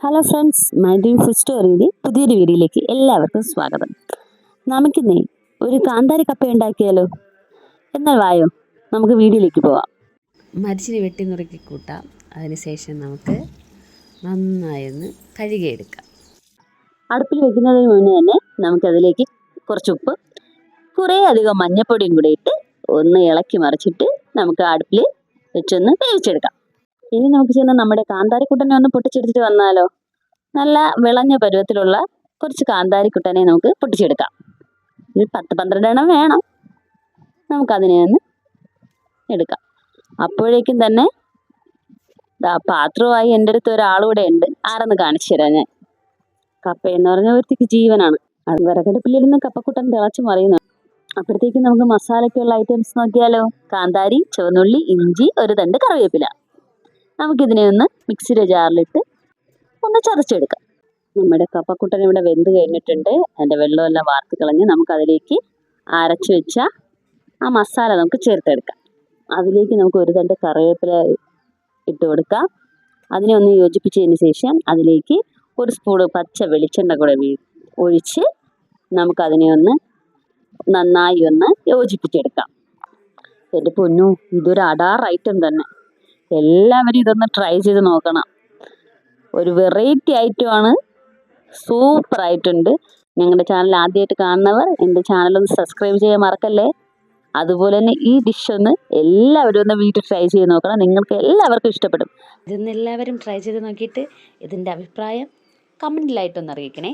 Hello friends, my dream food സ്റ്റോറിയുടെ പുതിയൊരു വീഡിയോയിലേക്ക് എല്ലാവർക്കും സ്വാഗതം. നമുക്കിന്നേ ഒരു കാന്താരി കപ്പ ഉണ്ടാക്കിയാലോ? എന്നാൽ വായോ, നമുക്ക് വീഡിയോയിലേക്ക് പോവാം. മരിച്ചിനി വെട്ടി നുറുക്കി കൂട്ടാം. അതിനുശേഷം നമുക്ക് നന്നായൊന്ന് കഴുകിയെടുക്കാം. അടുപ്പിൽ വെക്കുന്നതിന് മുന്നേ തന്നെ നമുക്കതിലേക്ക് കുറച്ച് ഉപ്പ്, കുറേ അധികം മഞ്ഞൾപ്പൊടിയും കൂടി ഇട്ട് ഒന്ന് ഇളക്കി മറിച്ചിട്ട് നമുക്ക് അടുപ്പിൽ വെച്ചൊന്ന് വേവിച്ചെടുക്കാം. ഇനി നമുക്ക് ചെന്ന് നമ്മുടെ കാന്താരിക്കുട്ടനെ ഒന്ന് പൊട്ടിച്ചെടുത്തിട്ട് വന്നാലോ? നല്ല വിളഞ്ഞ പരുവത്തിലുള്ള കുറച്ച് കാന്താരിക്കുട്ടനെ നമുക്ക് പൊട്ടിച്ചെടുക്കാം. ഒരു 10-12 എണ്ണം വേണം. നമുക്കതിനെ ഒന്ന് എടുക്കാം. അപ്പോഴേക്കും തന്നെ പാത്രവുമായി എൻ്റെ അടുത്ത് ഒരാളൂടെ ഉണ്ട്. ആരെന്ന് കാണിച്ചു തരാം ഞാൻ. കപ്പ എന്ന് പറഞ്ഞാൽ ഒരുത്തിക്ക് ജീവനാണ്. അത് വിറകടുപ്പിലിരുന്ന് കപ്പക്കുട്ടൻ തിളച്ച് മറിയുന്നു. അപ്പോഴത്തേക്കും നമുക്ക് മസാലയ്ക്കുള്ള ഐറ്റംസ് നോക്കിയാലോ? കാന്താരി, ചുവന്നുള്ളി, ഇഞ്ചി, ഒരു തണ്ട് കറിവേപ്പില. നമുക്കിതിനെ ഒന്ന് മിക്സിയുടെ ജാറിലിട്ട് ഒന്ന് ചതച്ചെടുക്കാം. നമ്മുടെ കപ്പക്കുട്ടൻ ഇവിടെ വെന്ത് കഴിഞ്ഞിട്ടുണ്ട്. അതിൻ്റെ വെള്ളമെല്ലാം വാർത്ത് കളഞ്ഞ് നമുക്കതിലേക്ക് അരച്ച് വെച്ച ആ മസാല നമുക്ക് ചേർത്തെടുക്കാം. അതിലേക്ക് നമുക്ക് ഒരു തണ്ട് കറിവേപ്പില ഇട്ട് കൊടുക്കാം. അതിനെ ഒന്ന് യോജിപ്പിച്ചതിന് ശേഷം അതിലേക്ക് ഒരു സ്പൂൺ പച്ച വെളിച്ചെണ്ണ കൂടെ ഒഴിച്ച് നമുക്കതിനെ ഒന്ന് നന്നായി ഒന്ന് യോജിപ്പിച്ചെടുക്കാം. എൻ്റെ പൊന്നു, ഇതൊരു അടാർ ഐറ്റം തന്നെ. എല്ലാവരും ഇതൊന്ന് ട്രൈ ചെയ്ത് നോക്കണം. ഒരു വെറൈറ്റി ഐറ്റമാണ്. സൂപ്പറായിട്ടുണ്ട്. ഞങ്ങളുടെ ചാനൽ ആദ്യമായിട്ട് കാണുന്നവർ എൻ്റെ ചാനലൊന്ന് സബ്സ്ക്രൈബ് ചെയ്യാൻ മറക്കല്ലേ. അതുപോലെ തന്നെ ഈ ഡിഷ് ഒന്ന് എല്ലാവരും ഒന്ന് വീട്ടിൽ ട്രൈ ചെയ്ത് നോക്കണം. നിങ്ങൾക്ക് എല്ലാവർക്കും ഇഷ്ടപ്പെടും. ഇതൊന്ന് എല്ലാവരും ട്രൈ ചെയ്ത് നോക്കിയിട്ട് ഇതിൻ്റെ അഭിപ്രായം കമൻറ്റിലായിട്ടൊന്ന് അറിയിക്കണേ.